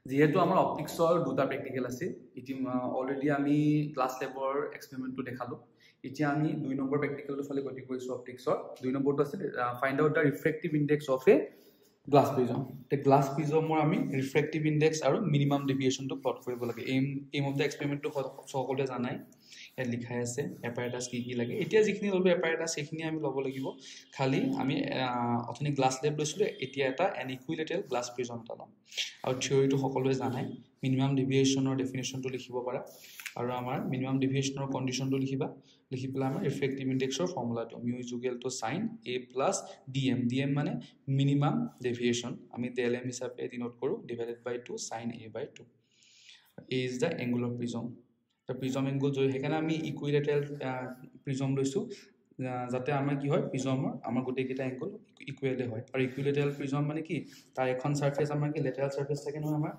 যেহেতু আমাৰ অপটিক্সৰ দুটা প্ৰেক্টিকেল আছে এতিয়া অলৰেডি আমি ক্লাছ লেবৰ এক্সপেৰিমেণ্টটো দেখালোঁ এতিয়া আমি 2 নম্বৰ প্ৰেক্টিকেলটো ফালে গতি কৰিছোঁ অপটিক্সৰ 2 নম্বৰটো আছে find out the refractive index of A glass prism তে গ্লাছ প্ৰিজমৰ আমি ৰিফ্ৰেক্টিভ ইনডেক্স আৰু মিনিমাম ডেভিয়েশ্যনটো প্লট কৰিব লাগে এইম অফ দ্য এক্সপেৰিমেণ্টটো সকলোৱে জানাই ইয়াত লিখাই আছে এপাৰেটাছ কি লাগে এতিয়া যিখিনি ল'লোঁ এপাৰেটাছ সেইখিনি আমি ল'ব লাগিব খালি আমি অথনি গ্লাছ লেব লৈছিলোঁ এতিয়া এটা এন ইকুইলেটেল গ্লাছ প্ৰিজম এটা ল'ম আৰু থিয়ৰিটো সকলোৱে জানাই মিনিমাম ডেভিয়েশ্যনৰ ডেফিনেশ্যনটো লিখিব পাৰা আৰু আমাৰ মিনিমাম ডেভিয়েশ্যনৰ কণ্ডিশ্যনটো লিখি পেলাই আমাৰ ৰিফ্ৰেক্টিভ ইনডেক্সৰ ফৰ্মুলাটো mu is equal to sine a plus dm মানে মিনিমাম ডেভিয়েশ্যন আমি dlm হিচাপে ডিনোট কৰোঁ divided by 2 sine a by 2 a is the angle of prism the prism angle jo hekana ami equilateral prism loisu jate amar ki hoy prism amar gote kita angle equal hoy aru equilateral prism mane ki tar ekhon surface amar ki lateral surface thake no amar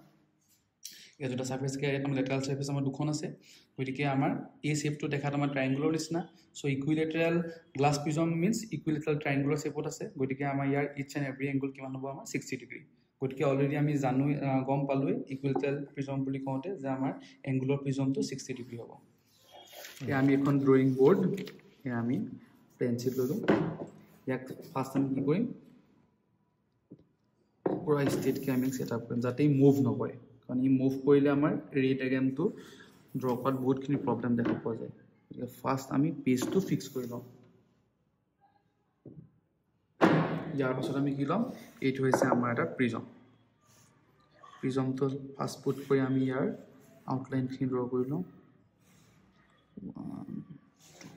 ye jota surface ke ekon lateral surface amar dukhon ase gotike amar a shape to dekhat amar triangular nisna so equilateral glass prism means equilateral triangular shape ot ase gotike amar yar each and every angle kiman hobo amar 60 degree গতিকে already আমি জানো গম পালোৱে equilateral prism বুলি কওঁতে যে আমাৰ angular প্ৰিজমটো 60 degree হ'ব এতিয়া আমি এখন ড্ৰয়িং বৰ্ড এতিয়া আমি পেন্সিল ললো ইয়াক ফাৰ্স্ট আমি কি কৰিম পুৰা ষ্টেটকে আমি সেটআপ কৰিম যাতে ই মুভ নকৰে কাৰণ ই মুভ কৰিলে আমাৰ ৰে ডায়াগ্ৰামটো ড্ৰ কৰাত বহুতখিনি প্ৰবলেম দেখা পোৱা যায় গতিকে ফাৰ্স্ট আমি পেজটো ফিক্স কৰি লওঁ ইয়াৰ পাছত আমি কি লম এইটো হৈছে আমাৰ এটা প্ৰিজমটো ফাৰ্স্ট পুট কৰি আমি ইয়াৰ আউটলাইনখিনি ড্ৰ কৰি লওঁ 1 2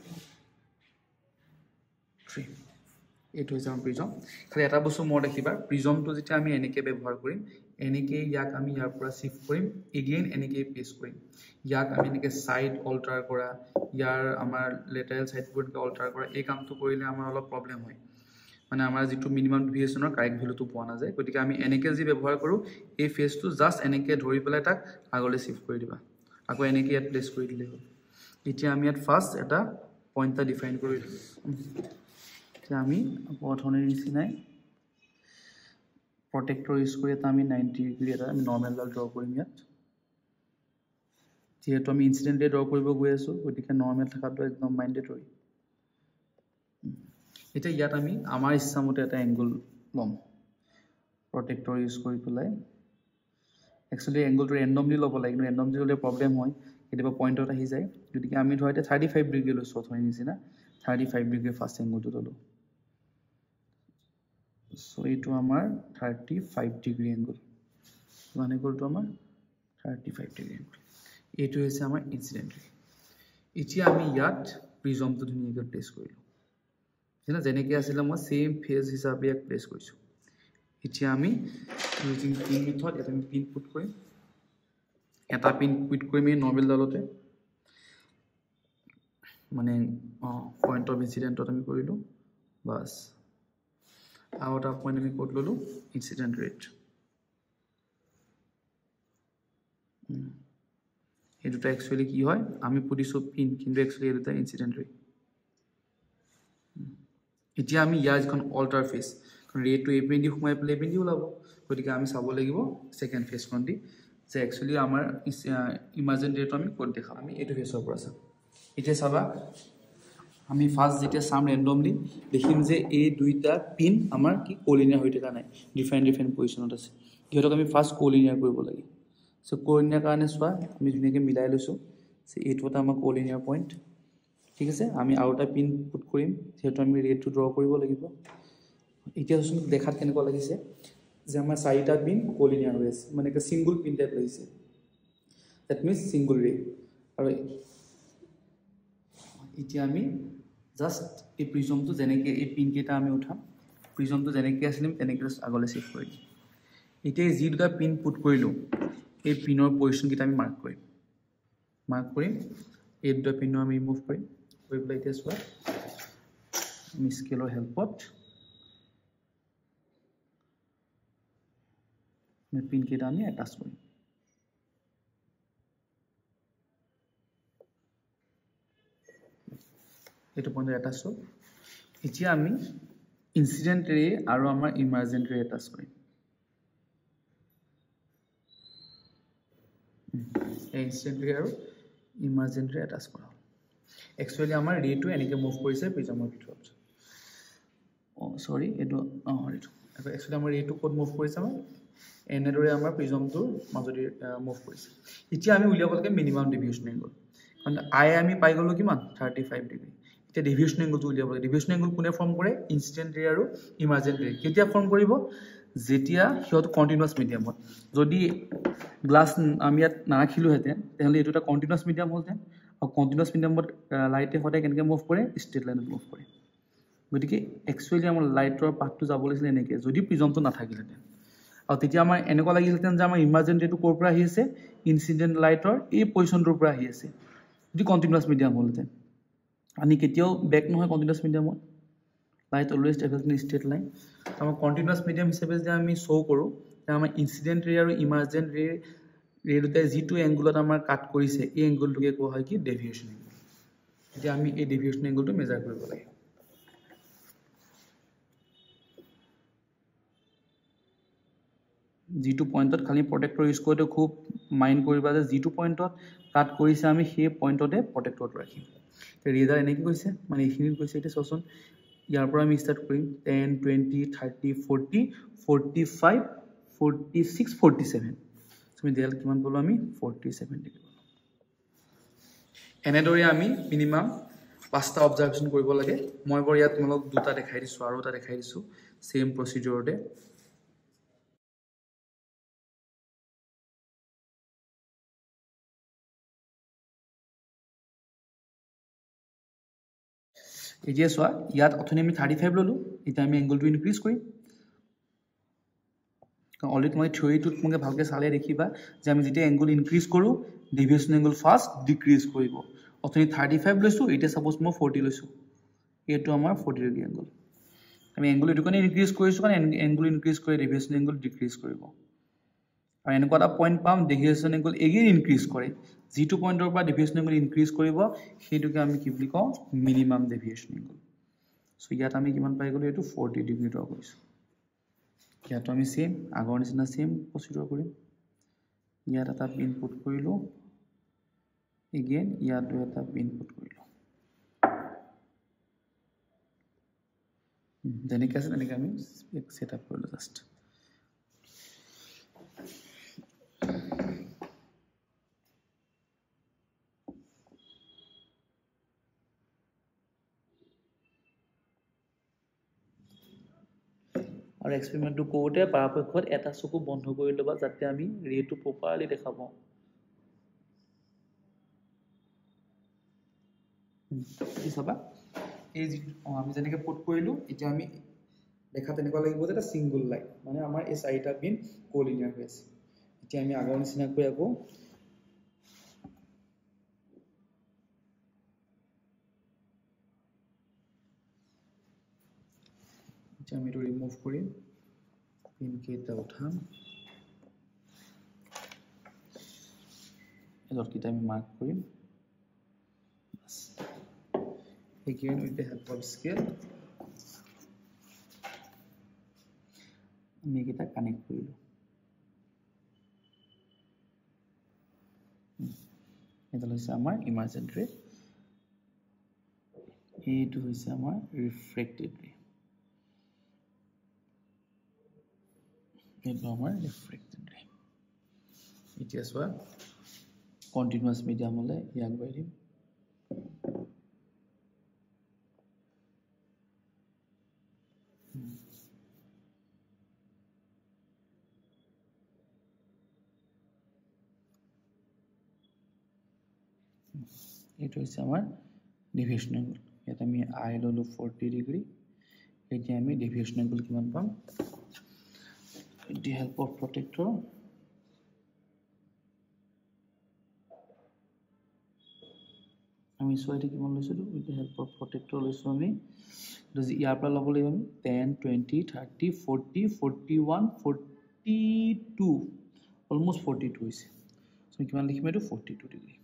3 এইটো হৈছে আমাৰ প্ৰিজম খালি এটা বস্তু মই দেখিবা প্ৰিজমটো যেতিয়া আমি এনেকে ব্যৱহাৰ কৰিম এনেকে ইয়াক আমি ইয়াৰ পৰা শিফট কৰিম এগেইন এনেকে প্লেস কৰিম ইয়াক আমি এনেকে সাইড অল্টাৰ কৰা ইয়াৰ আমাৰ লেটাৰেল সাইডবোৰকে অল্টাৰ কৰা এই কামটো কৰিলে আমাৰ অলপ প্ৰবলেম হয় মানে আমাৰ যেটো মিনিমাম ডেভিয়েশ্যনৰ কাৰেক্ট ভ্যালুটো পোৱা না যায় গতিকে আমি এনেকে যি ব্যৱহাৰ কৰো এই ফেজটো জাস্ট এনেকে ধৰি পেলাই তাক আগলৈ শিফট কৰি দিবা আকৌ এনেকে ইয়াত প্লেস কৰি দিলে হ'ল এতিয়া আমি ইয়াত ফাৰ্স্ট এটা পইণ্ট এটা ডিফাইন কৰি দিম এতিয়া আমি প্ৰথমে নিচিনাই প্ৰটেক্টৰ ইউজ কৰি এটা আমি 90 ডিগ্ৰী এটা আমি নৰমাল ডাল ড্ৰ কৰিম ইয়াত যেহেতু আমি ইনসিডেন্ট ড্ৰ কৰিব গৈ আছো গতিকে নৰমাল থাকাটো একদম ম্যান্ডেটৰি এটা ইয়াত আমি আমাৰ ইচ্ছামতে এটা এংগল লম প্ৰটেক্টৰ ইউজ কৰি পেলাই একচুয়ালি এংগলটো ৰেন্ডমলি ল'ব লাগে ৰেন্ডমলি হ'লে প্ৰবলেম হয় কেতিয়াবা পইণ্টত আহি যায় গতিকে আমি ধৰতে 35 ডিগ্ৰী লৈছো অথনি নিচিনা 35 ডিগ্ৰী ফাৰ্স্ট এংগলটো ললো সো এইটো আমাৰ 35 ডিগ্ৰী এংগল মানে এংগলটো আমাৰ 35 ডিগ্ৰী এংগল এইটো হৈছে আমাৰ ইনসিডেন্ট এতিয়া আমি ইয়াত প্ৰিজমটো ধুনীয়াকৈ প্লেস কৰিলো যেনে যেনেকৈ আছিল মই সেম ফেজ হিচাপে এক প্লেস কৰিছো এতিয়া আমি ইউজিং পিন মেথড এটা আমি পিন পুট কৰিম এটা পিন পুট কৰিম এই নৰমাল ডালতে মানে পয়েন্ট অফ ইনসিডেন্টত আমি কৰিলো বাস আউট অফ পয়েন্ট আমি কোড ললো ইনসিডেন্ট রেট এই দুটা एक्चुअली কি হয় আমি পুটিছো পিন কিন্তু एक्चुअली এটা ইনসিডেন্ট রেট এতিয়া আমি ইয়াৰ এখন অল্টাৰ ফেজ ৰেটটো এপিন্ডি ঘুমাই প্লে এপিন্ডি ওলাব গতিকে আমি চাব লাগিব সেকেন্ড ফেজ কোন দি যে एक्चुअली আমাৰ ইমাজিন ৰেটটো আমি কোড দেখাম আমি এটো ফেজৰ পৰা চাম এতিয়া চাবা আমি ফাৰ্স্ট যেটা সাম ৰ্যান্ডমলি দেখিম যে এই দুইটা পিন আমাৰ কি কোলিনিয়াৰ হৈ থকা নাই ডিফাৰেন্ট পজিশনত আছে ইহতক আমি ফাৰ্স্ট কোলিনিয়াৰ কৰিব লাগে সো কোলিনিয়াৰ কাৰণে সোৱা আমি ধুনীয়াকৈ মিলাই লৈছো যে এইটো এটা আমাৰ কোলিনিয়াৰ পইণ্ট ঠিক আছে আমি আৰু এটা পিন পুট কৰিম যেহেতু আমি ৰেটটো ড্ৰ কৰিব লাগিব এতিয়া শুন দেখাত কেনেকুৱা লাগিছে যে আমাৰ চাৰিটা পিন কোলিনিয়াৰ হৈ আছে মানে একটা সিঙ্গল পিন টাইপ লাগিছে দ্যাট মিন্স সিঙ্গল ৰে আৰু এতিয়া আমি জাস্ট এই প্ৰিজমটো যেনেকৈ এই পিন কেটা আমি উঠাম প্ৰিজমটো যেনেকৈ আছিল তেনেকৈ আগলৈ শিফট কৰি এতিয়া যি দুটা পিন পুট কৰিলো এই পিনৰ পজিশন কেটা আমি মাৰ্ক কৰিম এই দুটা পিনও আমি ৰিমুভ কৰিম কৰি পেলাই এতিয়া চোৱা আমি স্কেলৰ হেল্পত পিন কেটা আমি এটাচ কৰিম এটো পইণ্ট এটাচ হ'ল এতিয়া আমি ইনসিডেন্ট ৰে আৰু আমাৰ ইমাৰ্জেন্ট ৰে এটাচ কৰিম ইনসিডেন্ট ৰে আৰু ইমাৰ্জেন্ট ৰে এটাচ কৰা একচুয়ালি আমাৰ ৰেটো এনেকে মুভ কৰিছে প্ৰিজমৰ ভিতৰত সৰি এটো ৰেটো একচুয়ালি আমাৰ ৰেটো কোড মুভ কৰিছে আমাৰ এনেদৰে আমাৰ প্ৰিজমটোৰ মাজদি মুভ কৰিছে এতিয়া আমি উলিয়াব লাগে মিনিমাম ডেভিয়েশন এংগল কাৰণ আই আমি পাই গলো কিমান 35 ডিগ্ৰী এতিয়া ডেভিয়েশন এংগলটো উলিয়াব লাগে ডেভিয়েশন এংগল কোনে ফৰ্ম কৰে ইনসিডেন্ট ৰে আৰু ইমাৰ্জেন্ট ৰে কেতিয়া ফৰ্ম কৰিব যেতিয়া হিয়ত কন্টিনিউয়াস মিডিয়ামত যদি গ্লাস আমি ইয়াত নাৰাখিলো হেতে তেহলে এটো এটা কন্টিনিউয়াস মিডিয়াম হলতেন আৰু কন্টিনিউয়াস মিডিয়ামত লাইটে হতে কেনেকে মুভ কৰে ষ্ট্ৰেট লাইনত মুভ কৰে গতিকে একচুয়ালি আমাৰ লাইটৰ পাথটো যাব লাগিছিল এনেকে যদি প্ৰিজমটো নাথাকিলহেতেন আৰু তেতিয়া আমাৰ এনেকুৱা লাগিলহেতেন যে আমাৰ ইমাৰ্জেন্ট ৰেটো ক'ৰ পৰা আহি আছে ইনসিডেন্ট লাইটৰ এই পজিশনটোৰ পৰা আহি আছে যদি কন্টিনিউয়াস মিডিয়াম হলহেতেন আমি কেতিয়াও বেক নহয় কন্টিনিউয়াস মিডিয়ামত light always travels in straight line আমাৰ কন্টিনিউয়াস মিডিয়াম হিচাপে যে আমি শো কৰো যে আমাৰ ইনসিডেন্ট ৰে আৰু ইমাৰ্জেন্ট ৰে দুটাই যিটো এংগুলত আমাৰ কাট কৰিছে এই এংগুলটোকে কোৱা হয় কি ডেভিয়েশন এংগুল এতিয়া আমি এই ডেভিয়েশন এংগুলটো মেজাৰ কৰিব লাগে যিটো পইণ্টত খালি প্ৰটেক্টৰ ইউজ কৰোতে খুব মাইন্ড কৰিবা যে যিটো পইণ্টত কাট কৰিছে আমি সেই পইণ্টতে প্ৰটেক্টৰটো ৰাখিম ৰেডাৰ এনেকৈ কৈছে মানে এইখিনিত কৈছে এটা চচোন ইয়াৰ পৰা আমি ষ্টাৰ্ট কৰিম 10 20 30 40 45 46 47 তুমি দেল কিমান বলো আমি 47 ডিগ্ৰী এনেদৰে আমি মিনিমাম পাঁচটা অবজাৰভেশন কৰিব লাগে মই বৰ ইয়াত তোমালোক দুটা দেখাই দিছো আৰু এটা দেখাই দিছো সেম প্ৰসিডিউৰতে এতিয়া সোয়া ইয়াত অথনি আমি 35 ললো এটা আমি এংগলটো ইনক্ৰিজ কৰিম অলৰেডি মই থিওৰিটো তোমাকে ভালকে চালে দেখিবা যে আমি যেতিয়া এংগল ইনক্ৰিজ কৰো ডেভিয়েশন এংগল ফাৰ্স্ট ডিক্ৰিজ কৰিব অথনি 35 লৈছো এটা সাপোজ মই 40 লৈছো এটো আমাৰ 40 ডিগ্ৰী এংগল আমি এংগল এটো কোনে ইনক্ৰিজ কৰিছো কাৰণ এংগল ইনক্ৰিজ কৰি ডেভিয়েশন এংগল ডিক্ৰিজ কৰিব আৰু এনেকুৱা এটা পইণ্ট পাম ডেভিয়েশন এংগল এগেইন ইনক্ৰিজ কৰে যিটো পইণ্টৰ পৰা ডেভিয়েশন এংগল ইনক্ৰিজ কৰিব সেইটোকে আমি কি বুলি কওঁ মিনিমাম ডেভিয়েশন এংগল সো ইয়াত আমি কিমান পাই গলো এটো 40 ডিগ্ৰী ড্ৰ কৰিছো ইয়াত আমি সেম আগৰ নিচিনা সেম প্ৰসিডিউৰ কৰিম ইয়াত এটা ইনপুট কৰিলো এগেইন ইয়াত এটা ইনপুট কৰিলো যেনেকৈ আছে তেনেকৈ আমি সেটআপ কৰিলো জাস্ট আৰু এক্সপেৰিমেন্টটো কৰোতে পৰাপক্ষত এটা চকু বন্ধ কৰি লবা যাতে আমি ৰেটো প্ৰপাৰলি দেখা পাওঁ কি চাবা এই যে আমি যেনেকৈ পুট কৰিলো এতিয়া আমি দেখা তেনেকুৱা লাগিব যে এটা সিঙ্গল লাইন মানে আমাৰ এই চাৰিটা বিন কোলিনিয়াৰ হৈ আছে এতিয়া আমি আগৰ নিচিনাকৈ আকৌ আমি to remove করি pin কেটা উঠাম এডট কিটা আমি মার্ক করি again with the help of scale আমি এটা কানেক্ট করিলো এটা হইছে আমার ইমার্জেন্ট রে এইটো হইছে আমার রিফ্লেক্টেড রে এটা আমার রিফ্লেক্টেড রে এটা সোয়া কন্টিনিউয়াস মিডিয়াম হলে ইয়াক বাইরে এটা হইছে আমার ডেভিয়েশন এঙ্গেল এটা আমি আই ললো 40 ডিগ্রি এটা আমি ডেভিয়েশন এঙ্গেল কিমান পাম with the help of protector আমি সোয়াইতে কিমান লৈছো with the help of protector লৈছো আমি যদি ইয়াৰ পৰা লব লাগিব আমি 10 20 30 40 41 42 almost 42 হৈছে সো কিমান লিখিম এটো 42 ডিগ্ৰী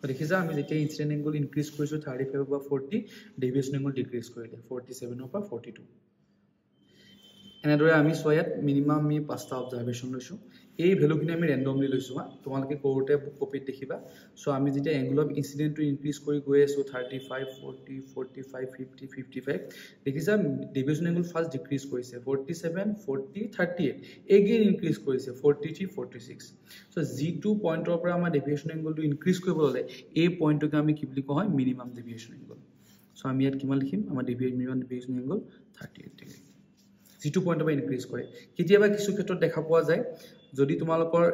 দেখিছা আমি যেতিয়া ইনসিডেন্ট এঙ্গল ইনক্ৰিজ কৰিছো 35 বা 40 ডেভিয়েশন এঙ্গল ডিক্ৰিজ কৰিলে 47 পৰা 42 এনেদৰে আমি চোৱা ইয়াত মিনিমাম আমি 5টা অবজাৰভেশ্যন লৈছোঁ এই ভ্যালুখিনি আমি ৰেণ্ডমলি লৈছোঁ হা তোমালোকে কৰোঁতে কপিত দেখিবা সো আমি যেতিয়া এংগল অফ ইনসিডেন্টটো ইনক্ৰিজ কৰি গৈ আছোঁ 35 40 45 50 55 দেখিছা ডেভিয়েশ্যন এংগল ফাৰ্ষ্ট ডিক্ৰিজ কৰিছে 47 40 38 এগেইন ইনক্ৰিজ কৰিছে 43 46 সো G2 পইণ্টৰ পৰা আমাৰ ডেভিয়েশ্যন এংগলটো ইনক্ৰিজ কৰিব হ'লে এই পইণ্টটোকে আমি কি বুলি কোৱা হয় মিনিমাম ডেভিয়েশ্যন এংগল সো আমি ইয়াত কিমান লিখিম আমাৰ মিনিমাম ডেভিয়েশ্যন এংগল 38 ডিগ্ৰী G2 পইণ্টৰ পৰা ইনক্ৰিজ কৰে কেতিয়াবা কিছু ক্ষেত্ৰত দেখা পোৱা যায় যদি তোমালোকৰ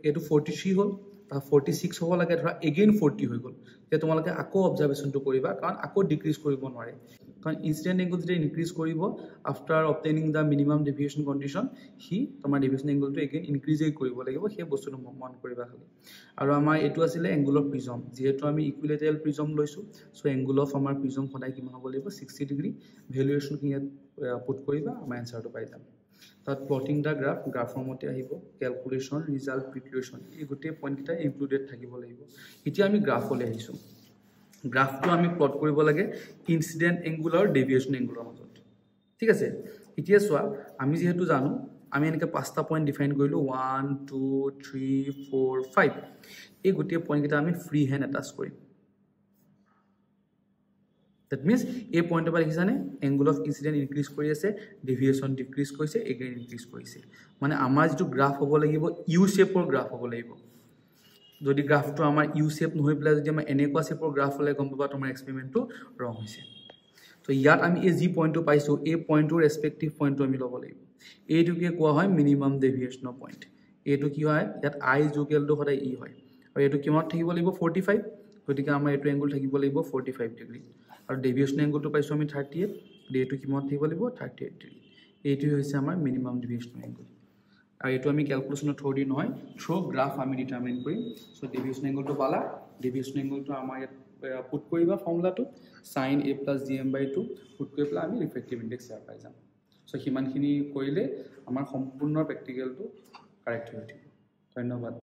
এটো 43 হ'ল তা 46 হ'ব লাগে ধৰা এগেইন 40 হৈ গ'ল তে তোমালোকে আকৌ অবজাৰভেশ্যনটো কৰিবা কাৰণ আকৌ ডিক্ৰিজ কৰিব নোৱাৰে কাৰণ ইনসিডেন্ট এংগল যেতিয়া ইনক্ৰিজ কৰিব আফটাৰ অবটেইনিং দা মিনিমাম ডেভিয়েশ্যন কন্ডিশন হি তোমাৰ ডেভিয়েশ্যন এংগলটো এগেইন ইনক্ৰিজেই কৰিব লাগিব সেই বস্তুটো মন কৰিবা খালি আৰু আমাৰ এটো আছিল এংগল অফ প্ৰিজম যেহেতু আমি ইকুইলেটাৰেল প্ৰিজম লৈছো সো এংগল অফ আমাৰ প্ৰিজম সদায় কিমান হ'ব লাগিব 60 ডিগ্ৰী ভ্যালুয়েশন কি পুট কৰিবা আমাৰ আনসাৰটো পাই যাম তাত প্লটিং দা গ্ৰাফৰ মতে আহিব ক্যালকুলেশন ৰিজাল্ট প্ৰিক্লুশন এই গোটেই পইণ্ট কিটা ইনক্লুডেড থাকিব লাগিব এতিয়া আমি গ্ৰাফলৈ আহিছো গ্ৰাফটো আমি প্লট কৰিব লাগে ইনসিডেন্ট এংগল আৰু ডেভিয়েশ্যন এংগলৰ মাজত ঠিক আছে এতিয়া চোৱা আমি যেহেতু জানো আমি এনেকৈ 5টা পইণ্ট ডিফাইন কৰিলো 1 2 3 4 5 এই গোটেই পইণ্ট কিটা আমি ফ্ৰী হ্যান্ড অ্যাটাচ কৰিম That means a point of দেখিছানে angle of incident increase কৰি আছে deviation decrease কৰিছে again increase কৰিছে মানে আমাৰ যেটো গ্ৰাফ হ'ব লাগিব u shape ৰ গ্ৰাফ হ'ব লাগিব যদি গ্ৰাফটো আমাৰ u shape নহৈ পেলাই যদি আমাৰ এনেকুৱা shape ৰ গ্ৰাফ হলে গম পাবা তোমাৰ এক্সপেৰিমেন্টটো ৰং হৈছে তো ইয়াত আমি এই জি পইণ্টটো পাইছো এই পইণ্টৰ ৰেসপেক্টিভ পইণ্টটো আমি ল'ব লাগিব এইটোকে কোৱা হয় মিনিমাম ডেভিয়েশ্যন পইণ্ট এইটো কি হয় ইয়াত i ইকুৱেলটো সদায় e হয় আৰু এইটো কিমান থাকিব লাগিব 45 গতিকে আমাৰ এইটো এংগল থাকিব লাগিব 45 ডিগ্ৰী আৰু ডেভিয়েশ্যন এংগলটো পাইছো আমি 38 ডেটো কিমান থাকিব লাগিব 38 ডিগ্ৰী এইটো হৈছে আমাৰ মিনিমাম ডেভিয়েশ্যন এংগল আৰু এইটো আমি ক্যালকুলেশনৰ থ্ৰু দি নহয় থ্ৰু গ্ৰাফ আমি ডিটাৰমাইন কৰিম সো ডেভিয়েশ্যন এংগলটো পালা ডেভিয়েশ্যন এংগলটো আমাৰ ইয়াত পুট কৰিবা ফৰ্মুলাটো sin a + gm/2 পুট কৰি পেলাই আমি ৰিফ্ৰেক্টিভ ইনডেক্স ইয়াৰ পাই যাম সো হিমানখিনি কৰিলে আমাৰ সম্পূৰ্ণ প্ৰ্যাকটিকেলটো কাৰেক্ট হৈ থাকিব ধন্যবাদ